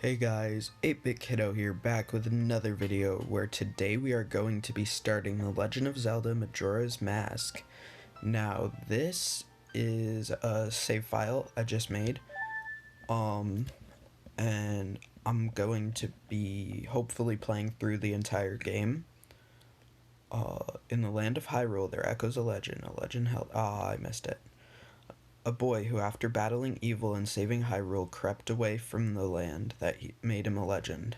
Hey guys, 8-Bit Kiddo here, back with another video where today we are going to be starting The Legend of Zelda Majora's Mask. Now, this is a save file I just made, and I'm going to be hopefully playing through the entire game. In the land of Hyrule, there echoes a legend held— I missed it. A boy who, after battling evil and saving Hyrule, crept away from the land that made him a legend.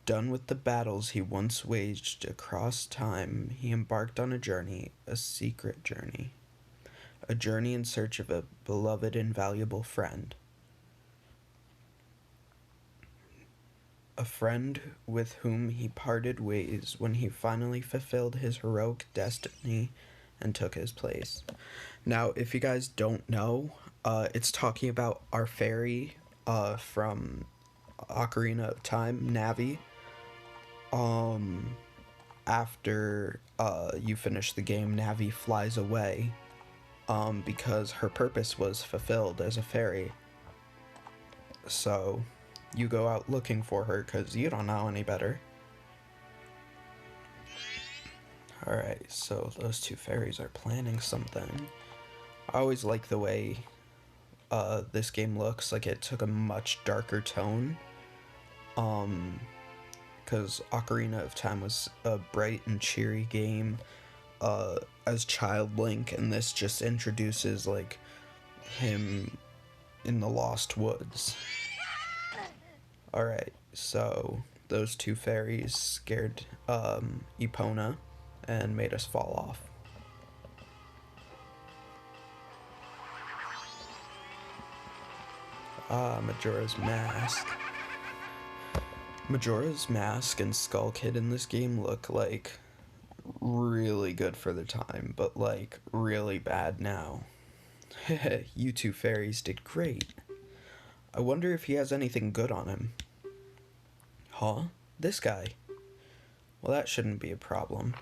Done with the battles he once waged across time, he embarked on a journey, a secret journey. A journey in search of a beloved and valuable friend. A friend with whom he parted ways when he finally fulfilled his heroic destiny and took his place. Now, if you guys don't know, it's talking about our fairy from Ocarina of Time, Navi. After you finish the game, Navi flies away because her purpose was fulfilled as a fairy. So you go out looking for her because you don't know any better. Alright, so those two fairies are planning something. I always like the way this game looks. Like, it took a much darker tone. Because Ocarina of Time was a bright and cheery game as Child Link, and this just introduces, like, him in the Lost Woods. Alright, so those two fairies scared Epona and made us fall off. Majora's Mask. Majora's Mask and Skull Kid in this game look like really good for the time, but like really bad now. You two fairies did great. I wonder if he has anything good on him. Huh? This guy? Well, that shouldn't be a problem.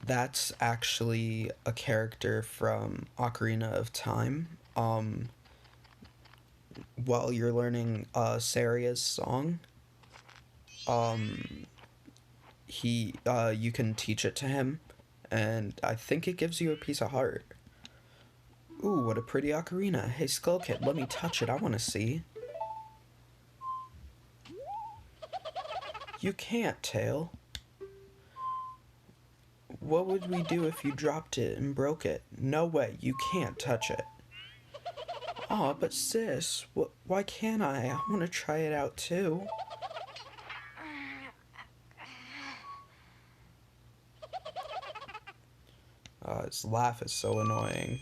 That's actually a character from Ocarina of Time. While you're learning Saria's song, you can teach it to him, and I think it gives you a piece of heart. Ooh, what a pretty ocarina. Hey, Skull Kid, let me touch it. I want to see. You can't, Tail. What would we do if you dropped it and broke it? No way, you can't touch it. Aw, but sis, why can't I? I want to try it out too. His laugh is so annoying.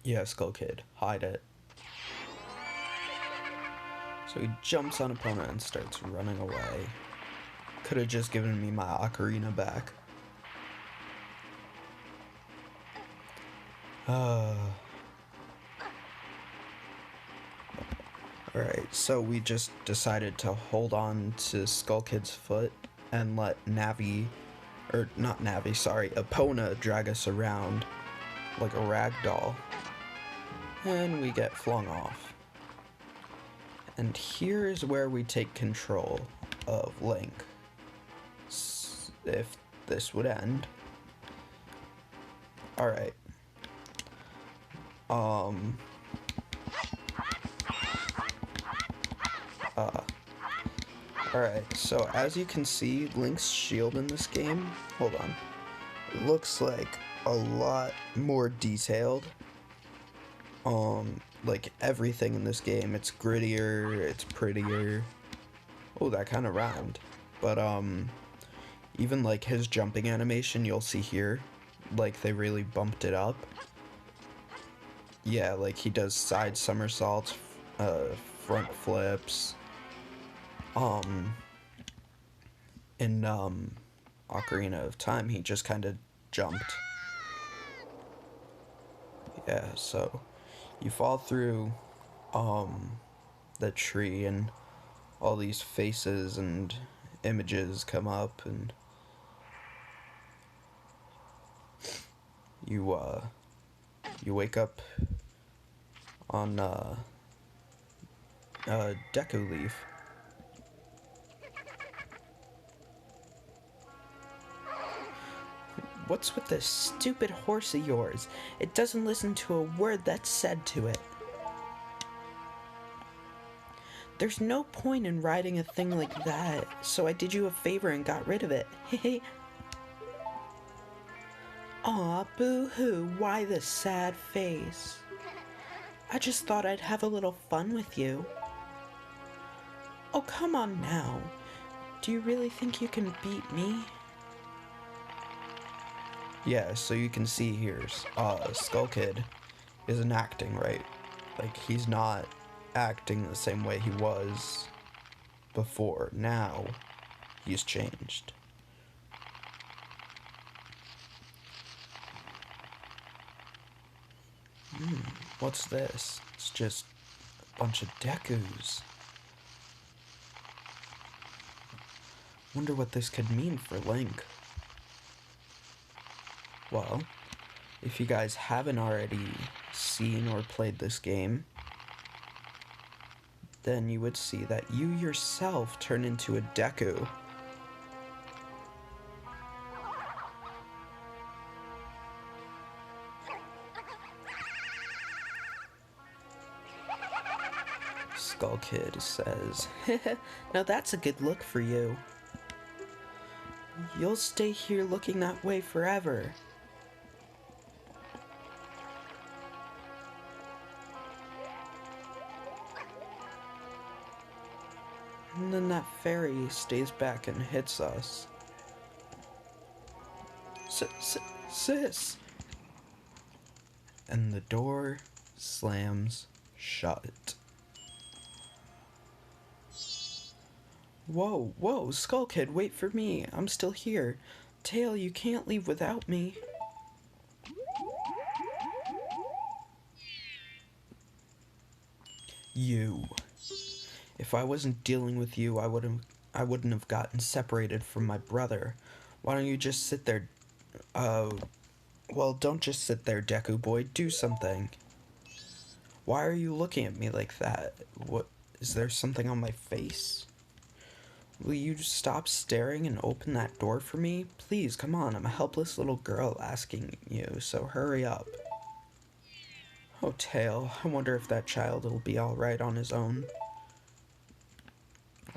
Yeah, Skull Kid, hide it. So he jumps on Epona and starts running away. Could have just given me my ocarina back. Alright, so we just decided to hold on to Skull Kid's foot and let Epona drag us around like a rag doll. And we get flung off. And here is where we take control of Link. If this would end. Alright. Alright, so as you can see, Link's shield in this game, hold on, it looks like a lot more detailed. Like everything in this game, it's grittier, it's prettier. Oh, that kind of rhymed. But, even like his jumping animation, you'll see here, like they really bumped it up. Yeah, like he does side somersaults, front flips. In Ocarina of Time, he just kind of jumped. Yeah, so you fall through the tree and all these faces and images come up, and you You wake up on Deku Leaf. What's with this stupid horse of yours? It doesn't listen to a word that's said to it. There's no point in riding a thing like that, so I did you a favor and got rid of it. Hehe. Aw, boo-hoo, why the sad face? I just thought I'd have a little fun with you. Oh, come on now. Do you really think you can beat me? Yeah, so you can see here, Skull Kid isn't acting right. Like, he's not acting the same way he was before. Now, he's changed. What's this? It's just a bunch of Dekus. Wonder what this could mean for Link. Well, if you guys haven't already seen or played this game, then you would see that you yourself turn into a Deku. Skull Kid says, now that's a good look for you. You'll stay here looking that way forever. And then that fairy stays back and hits us. Sis! And the door slams shut. Whoa, Skull Kid, wait for me. I'm still here. Tail, you can't leave without me. You. If I wasn't dealing with you, I wouldn't have gotten separated from my brother. Why don't you just sit there? Well, don't just sit there, Deku boy. Do something. Why are you looking at me like that? What? Is there something on my face? Will you stop staring and open that door for me? Please, come on. I'm a helpless little girl asking you, so hurry up. Oh, Tail. I wonder if that child will be alright on his own.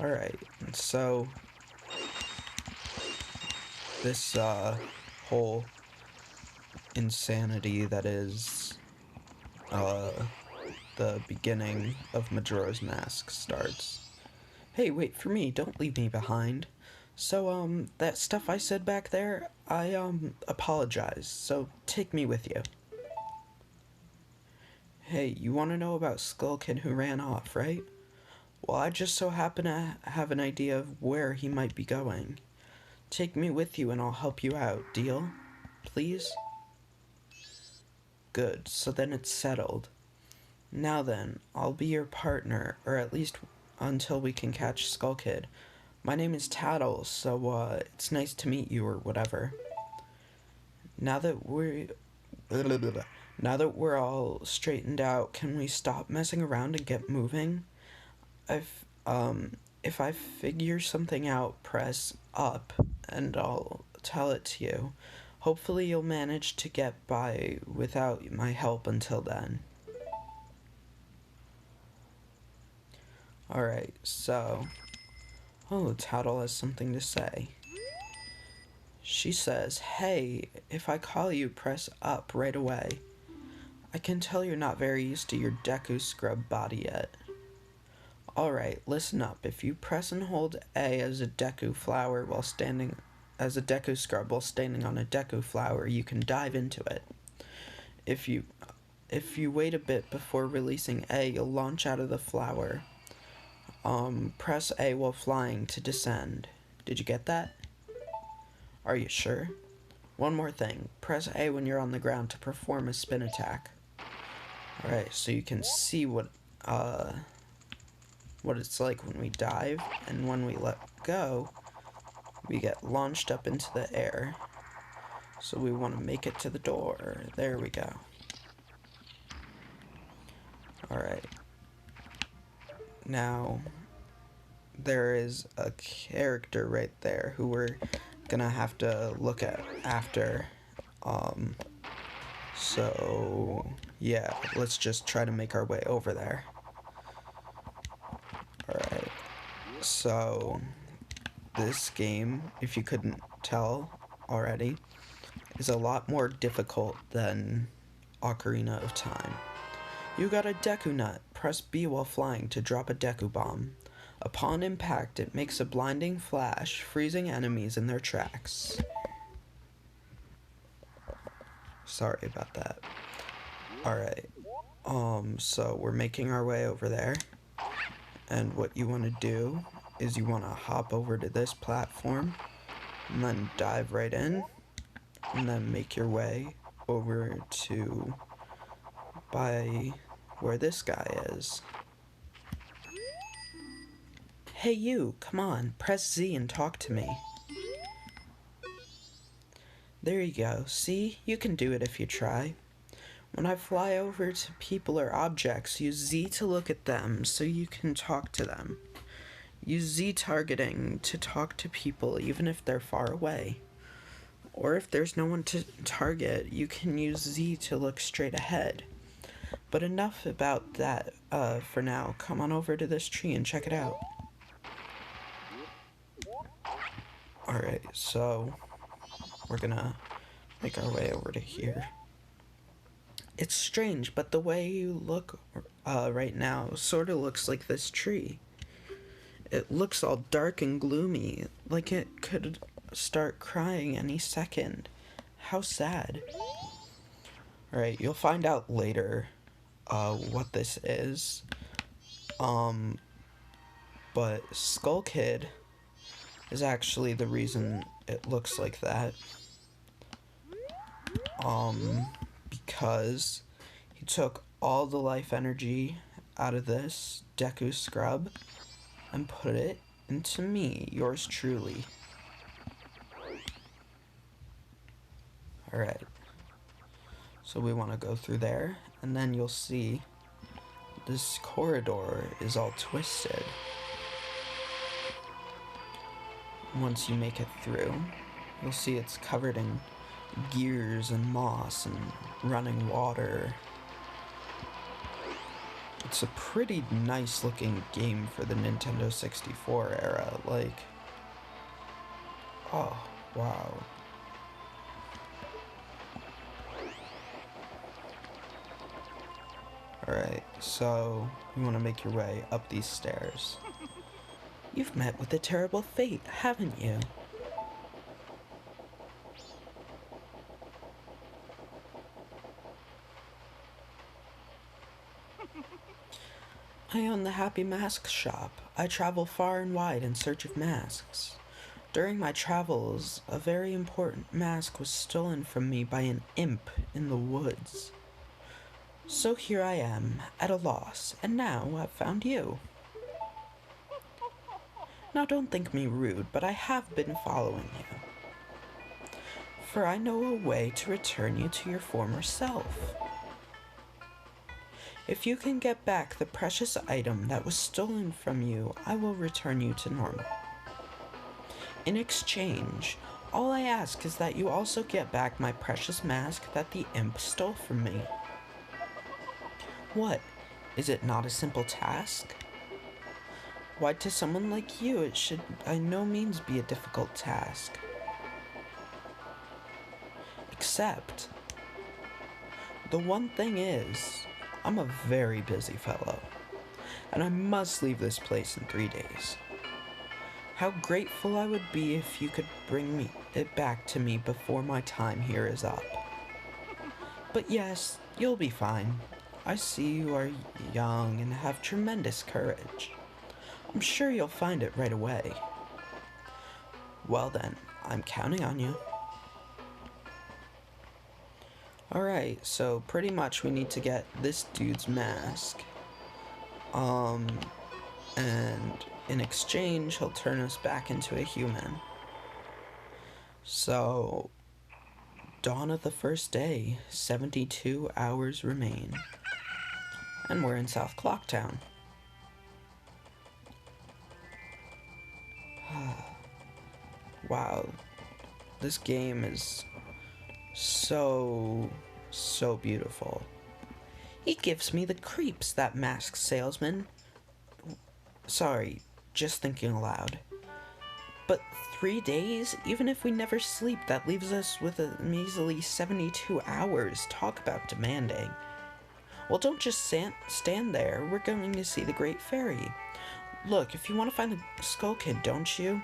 Alright, and so this whole insanity that is the beginning of Majora's Mask starts. Hey, wait for me, don't leave me behind. So, that stuff I said back there, I apologize, so take me with you. Hey, you want to know about Skull Kid who ran off, right? Well, I just so happen to have an idea of where he might be going. Take me with you and I'll help you out, deal? Please? Good, so then it's settled. Now then, I'll be your partner, or at least until we can catch Skull Kid. My name is Tattle, so, it's nice to meet you or whatever. Now that we're all straightened out, can we stop messing around and get moving? If I figure something out, press up, and I'll tell it to you. Hopefully you'll manage to get by without my help until then. Alright, so... Oh, Tattle has something to say. She says, hey, if I call you, press up right away. I can tell you're not very used to your Deku scrub body yet. Alright, listen up. If you press and hold A as a Deku flower while standing... as a Deku scrub while standing on a Deku flower, you can dive into it. If you wait a bit before releasing A, you'll launch out of the flower. Press A while flying to descend. Did you get that? Are you sure? One more thing. Press A when you're on the ground to perform a spin attack. Alright, so you can see what it's like when we dive, and when we let go, we get launched up into the air. So we want to make it to the door. There we go. Alright. Now, there is a character right there who we're gonna have to look at after. So, yeah, let's just try to make our way over there. Alright. So, this game, if you couldn't tell already, is a lot more difficult than Ocarina of Time. You got a Deku Nut. Press B while flying to drop a Deku Bomb. Upon impact, it makes a blinding flash, freezing enemies in their tracks. Sorry about that. Alright. So we're making our way over there. And what you want to do is you want to hop over to this platform and then dive right in and then make your way over to by where this guy is. Hey you, come on, press Z and talk to me. There you go, see? You can do it if you try. When I fly over to people or objects, use Z to look at them so you can talk to them. Use Z targeting to talk to people even if they're far away. Or if there's no one to target, you can use Z to look straight ahead. But enough about that for now. Come on over to this tree and check it out. Alright, so we're gonna make our way over to here. It's strange, but the way you look right now sort of looks like this tree. It looks all dark and gloomy, like it could start crying any second. How sad. Alright, you'll find out later what this is. But Skull Kid is actually the reason it looks like that. Because he took all the life energy out of this Deku Scrub and put it into me, yours truly. Alright. So we want to go through there, and then you'll see this corridor is all twisted. Once you make it through, you'll see it's covered in gears and moss and running water. It's a pretty nice looking game for the Nintendo 64 era, like, oh, wow. Alright, so you want to make your way up these stairs. You've met with a terrible fate, haven't you? I own the Happy Mask Shop. I travel far and wide in search of masks. During my travels, a very important mask was stolen from me by an imp in the woods. So here I am, at a loss, and now I've found you. Now don't think me rude, but I have been following you. For I know a way to return you to your former self. If you can get back the precious item that was stolen from you, I will return you to normal. In exchange, all I ask is that you also get back my precious mask that the imp stole from me. What? Is it not a simple task? Why, to someone like you, it should by no means be a difficult task. Except, the one thing is, I'm a very busy fellow, and I must leave this place in 3 days. How grateful I would be if you could bring it back to me before my time here is up. But yes, you'll be fine. I see you are young and have tremendous courage. I'm sure you'll find it right away. Well then, I'm counting on you. Alright, so pretty much we need to get this dude's mask. And in exchange, he'll turn us back into a human. So, dawn of the first day, 72 hours remain. And we're in South Clocktown. Wow, this game is so beautiful. He gives me the creeps, that masked salesman. Sorry, just thinking aloud. But 3 days? Even if we never sleep, that leaves us with a measly 72 hours. Talk about demanding. Well, don't just stand there. We're going to see the Great Fairy. Look, if you want to find the Skull Kid, don't you?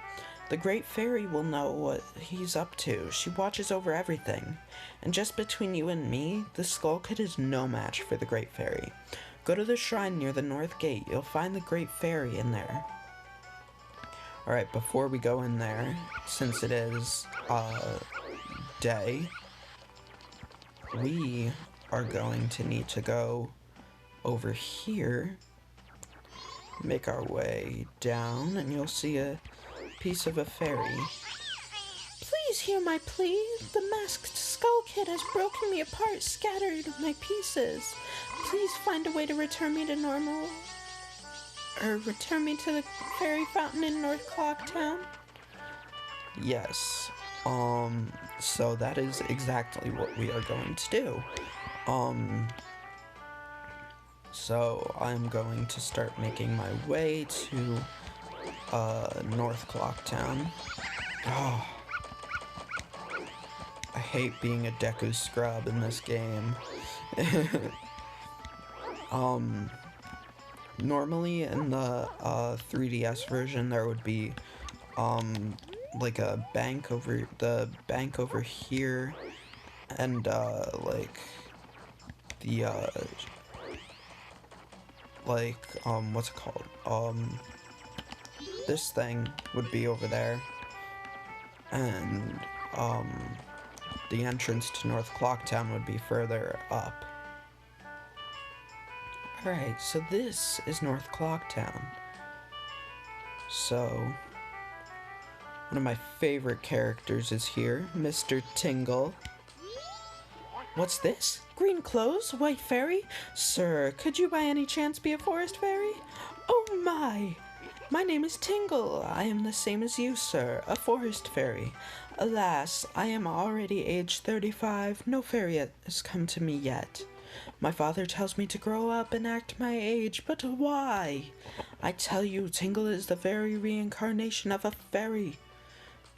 The Great Fairy will know what he's up to. She watches over everything. And just between you and me, the Skull Kid is no match for the Great Fairy. Go to the shrine near the North Gate. You'll find the Great Fairy in there. Alright, before we go in there, since it is, day, we are going to need to go over here, make our way down, and you'll see a piece of a fairy. Please hear my plea. The masked Skull Kid has broken me apart, scattered my pieces. Please find a way to return me to normal. Or return me to the fairy fountain in North Clocktown? Yes. So that is exactly what we are going to do. So I'm going to start making my way to, North Clocktown. Oh. I hate being a Deku scrub in this game. Normally in the 3DS version there would be like a bank over here, and like the what's it called? This thing would be over there, and the entrance to North Clocktown would be further up. Alright, so this is North Clocktown. So, one of my favorite characters is here, Mr. Tingle. What's this? Green clothes? White fairy? Sir, could you by any chance be a forest fairy? Oh my! My name is Tingle. I am the same as you, sir, a forest fairy. Alas, I am already age 35. No fairy has come to me yet. My father tells me to grow up and act my age, but why? I tell you, Tingle is the very reincarnation of a fairy.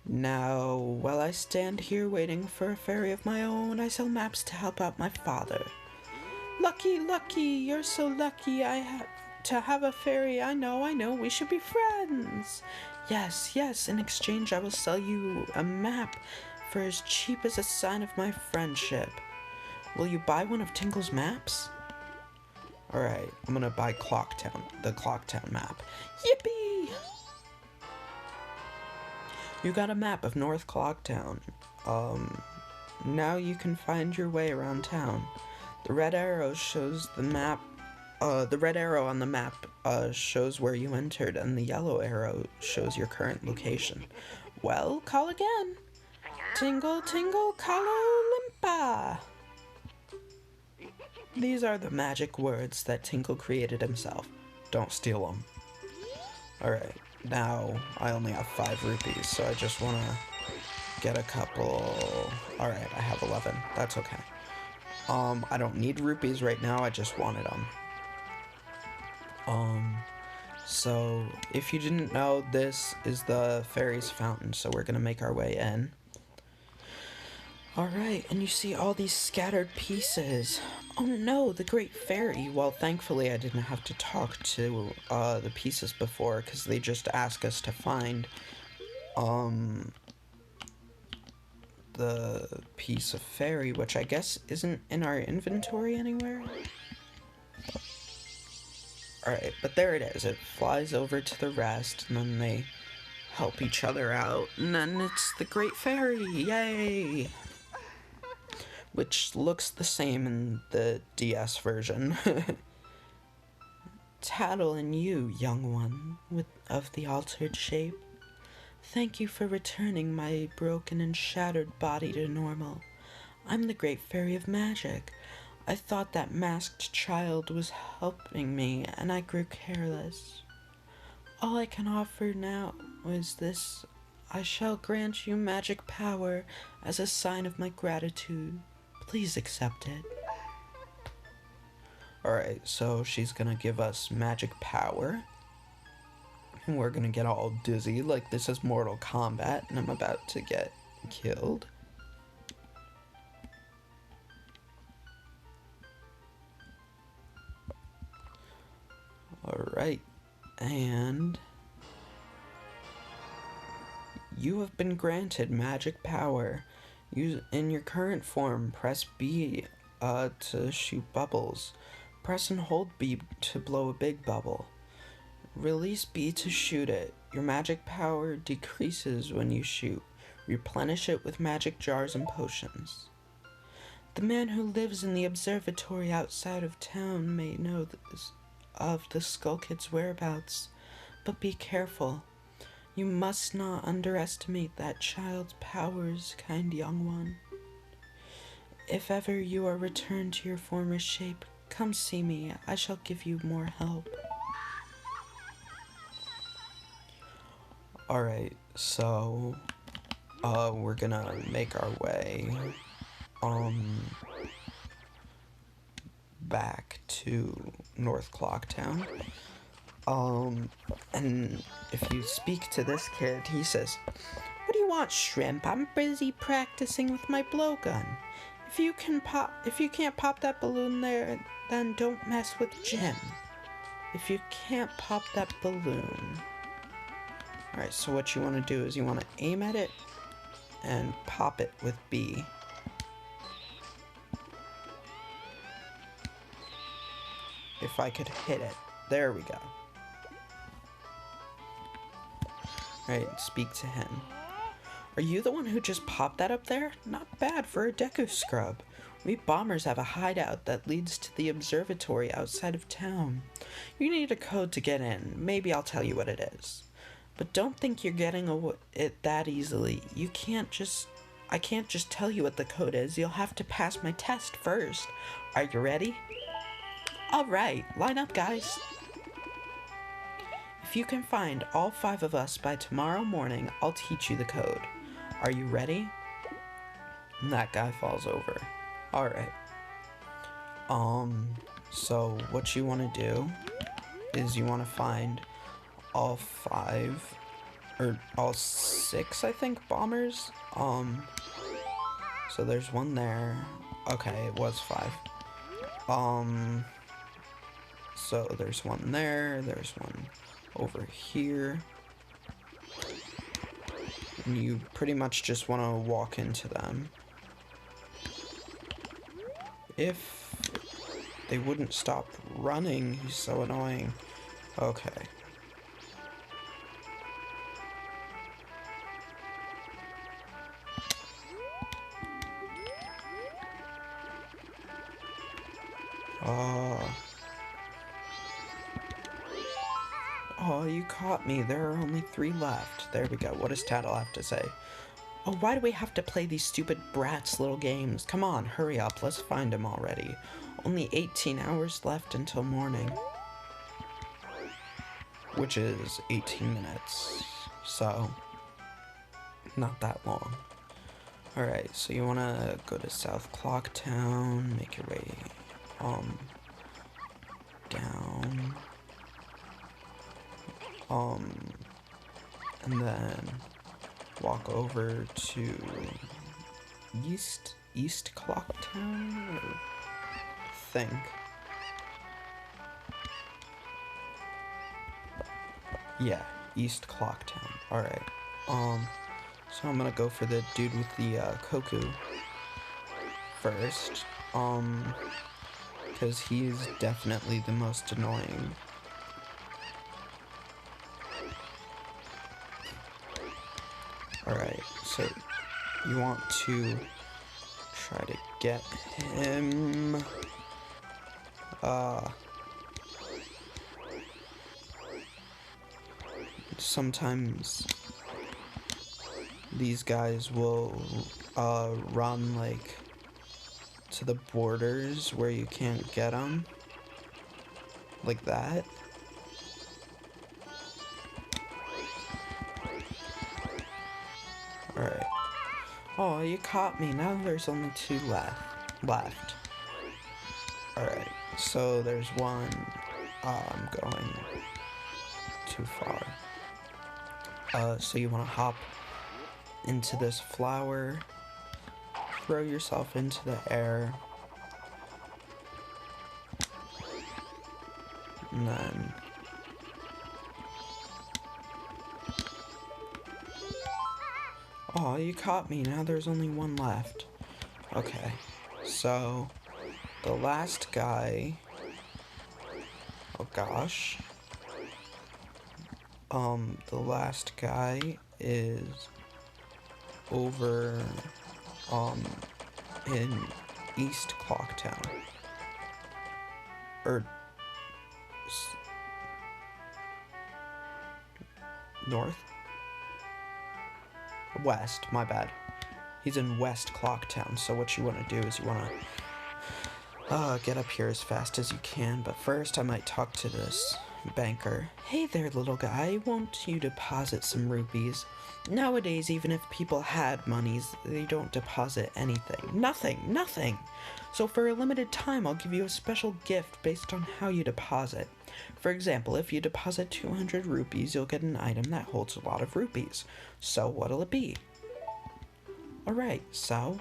Now, while I stand here waiting for a fairy of my own, I sell maps to help out my father. Lucky, lucky, you're so lucky to have a fairy. I know, we should be friends. Yes, in exchange I will sell you a map for as cheap as a sign of my friendship. Will you buy one of Tingle's maps? Alright, I'm gonna buy the Clocktown map. Yippee! You got a map of North Clocktown. Now you can find your way around town. The red arrow shows the map. The red arrow on the map shows where you entered, and the yellow arrow shows your current location. Well, call again. Tingle, tingle, calo limpa. These are the magic words that Tingle created himself. Don't steal them. Alright, now I only have 5 rupees, so I just want to get a couple. Alright, I have 11. That's okay. I don't need rupees right now, I just wanted them. So if you didn't know, this is the fairy's fountain, so we're gonna make our way in. Alright, and you see all these scattered pieces. Oh no, the Great Fairy. Well, thankfully I didn't have to talk to the pieces before, because they just ask us to find the piece of fairy, which I guess isn't in our inventory anywhere. Alright, but there it is. It flies over to the rest, and then they help each other out, and then it's the Great Fairy. Yay! Which looks the same in the DS version. Tattle and you, young one, of the altered shape. Thank you for returning my broken and shattered body to normal. I'm the Great Fairy of Magic. I thought that masked child was helping me, and I grew careless. All I can offer now is this. I shall grant you magic power as a sign of my gratitude. Please accept it. Alright, so she's gonna give us magic power. And we're gonna get all dizzy like this is Mortal Kombat and I'm about to get killed. Alright, and you have been granted magic power. In your current form, press B to shoot bubbles. Press and hold B to blow a big bubble. Release B to shoot it. Your magic power decreases when you shoot. Replenish it with magic jars and potions. The man who lives in the observatory outside of town may know of the Skull Kid's whereabouts, but be careful. You must not underestimate that child's powers, kind young one. If ever you are returned to your former shape, come see me. I shall give you more help. Alright, so we're gonna make our way back to North Clocktown. And if you speak to this kid, he says, "What do you want, shrimp? I'm busy practicing with my blowgun. If you can't pop that balloon there, then don't mess with Jim. If you can't pop that balloon." Alright, so what you want to do is you want to aim at it and pop it with B. If I could hit it. There we go. Alright, speak to him. "Are you the one who just popped that up there? Not bad for a Deku scrub. We bombers have a hideout that leads to the observatory outside of town. You need a code to get in. Maybe I'll tell you what it is. But don't think you're getting it that easily. I can't just tell you what the code is. You'll have to pass my test first. Are you ready? Alright, line up, guys. If you can find all 5 of us by tomorrow morning, I'll teach you the code. Are you ready?" And that guy falls over. Alright. So what you want to do is you want to find all 5 or all 6, I think, bombers. So there's one there. Okay, it was 5. So there's one there's one over here. And you pretty much just want to walk into them. If they wouldn't stop running, he's so annoying. Okay. Oh, you caught me. There are only 3 left. There we go. What does Tattle have to say? "Oh, why do we have to play these stupid brats little games? Come on, hurry up. Let's find him already. Only 18 hours left until morning." Which is 18 minutes. So, not that long. Alright, so you want to go to South Clocktown, make your way down. And then walk over to East Clocktown, I think. Yeah, East Clocktown. Alright. So I'm gonna go for the dude with the Koku first. Because he's definitely the most annoying. Alright, so you want to try to get him. Sometimes these guys will run like to the borders where you can't get them. Like that. Alright. Oh, you caught me. Now there's only 2 left. Alright, so there's one. I'm going too far. So you want to hop into this flower, throw yourself into the air, and then oh, you caught me. Now there's only 1 left. Okay, so the last guy, oh gosh, the last guy is over, in East Clocktown, or north? West, my bad. He's in West Clocktown, so what you want to do is you want to get up here as fast as you can, but first I might talk to this banker. Hey there, little guy, won't you deposit some rupees? Nowadays, even if people had monies, they don't deposit anything. Nothing! So for a limited time, I'll give you a special gift based on how you deposit. For example, if you deposit 200 rupees, you'll get an item that holds a lot of rupees. So what'll it be? Alright, so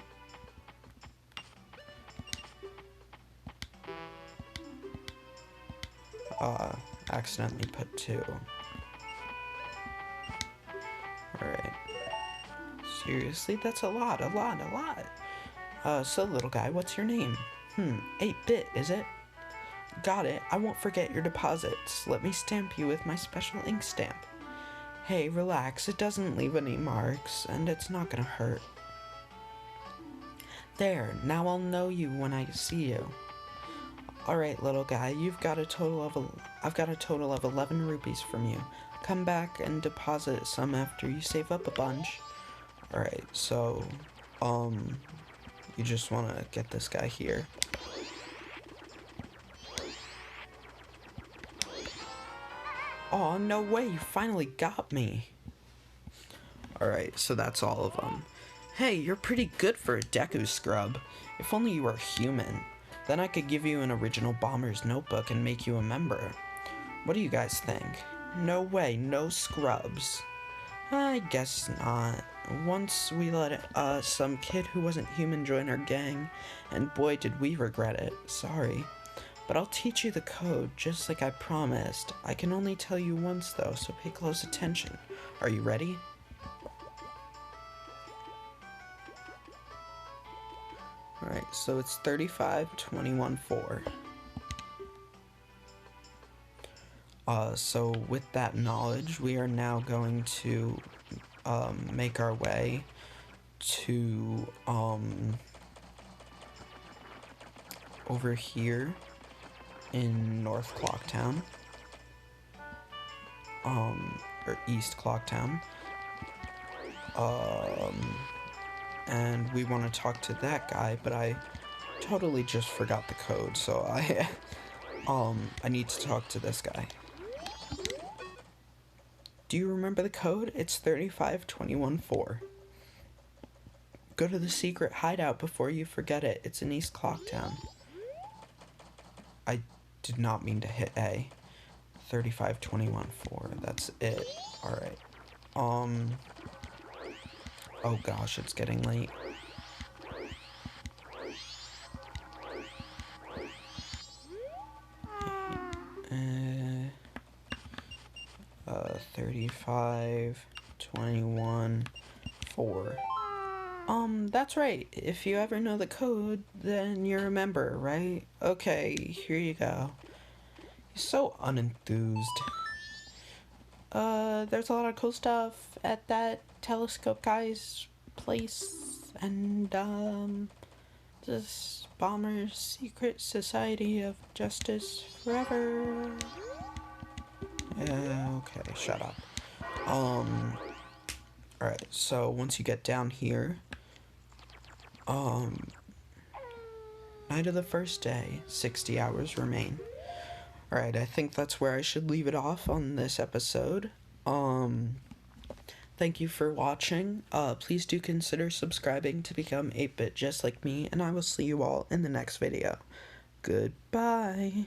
accidentally put 2. Alright. Seriously, that's a lot. So little guy, what's your name? 8-bit, is it? Got it. I won't forget your deposits. Let me stamp you with my special ink stamp. Hey, relax. It doesn't leave any marks, and it's not gonna hurt. There. Now I'll know you when I see you. Alright, little guy. I've got a total of 11 rupees from you. Come back and deposit some after you save up a bunch. Alright, so, you just want to get this guy here. Oh, no way, you finally got me. Alright, so that's all of them. Hey, you're pretty good for a Deku scrub. If only you were human. Then I could give you an original Bomber's notebook and make you a member. What do you guys think? No way, no scrubs. I guess not. Once we let some kid who wasn't human join our gang, and boy did we regret it. Sorry. But I'll teach you the code, just like I promised. I can only tell you once though, so pay close attention. Are you ready? Alright, so it's 35, 21, 4. So with that knowledge, we are now going to make our way to over here in North Clocktown, or East Clocktown, and we want to talk to that guy, but I totally just forgot the code, so I need to talk to this guy. Do you remember the code? It's 3521-4. Go to the secret hideout before you forget it. It's in East Clocktown. I did not mean to hit A. 3521-4. That's it. Alright. Oh gosh, it's getting late. 35, 21, 4. That's right. If you ever know the code, then you remember, right? Okay, here you go. You're so unenthused. There's a lot of cool stuff at that telescope guy's place, and, this Bomber's Secret Society of Justice Forever. Okay, shut up. Alright, so once you get down here, Night of the first day, 60 hours remain. Alright, I think that's where I should leave it off on this episode. Thank you for watching. Please do consider subscribing to become 8-bit just like me, and I will see you all in the next video. Goodbye.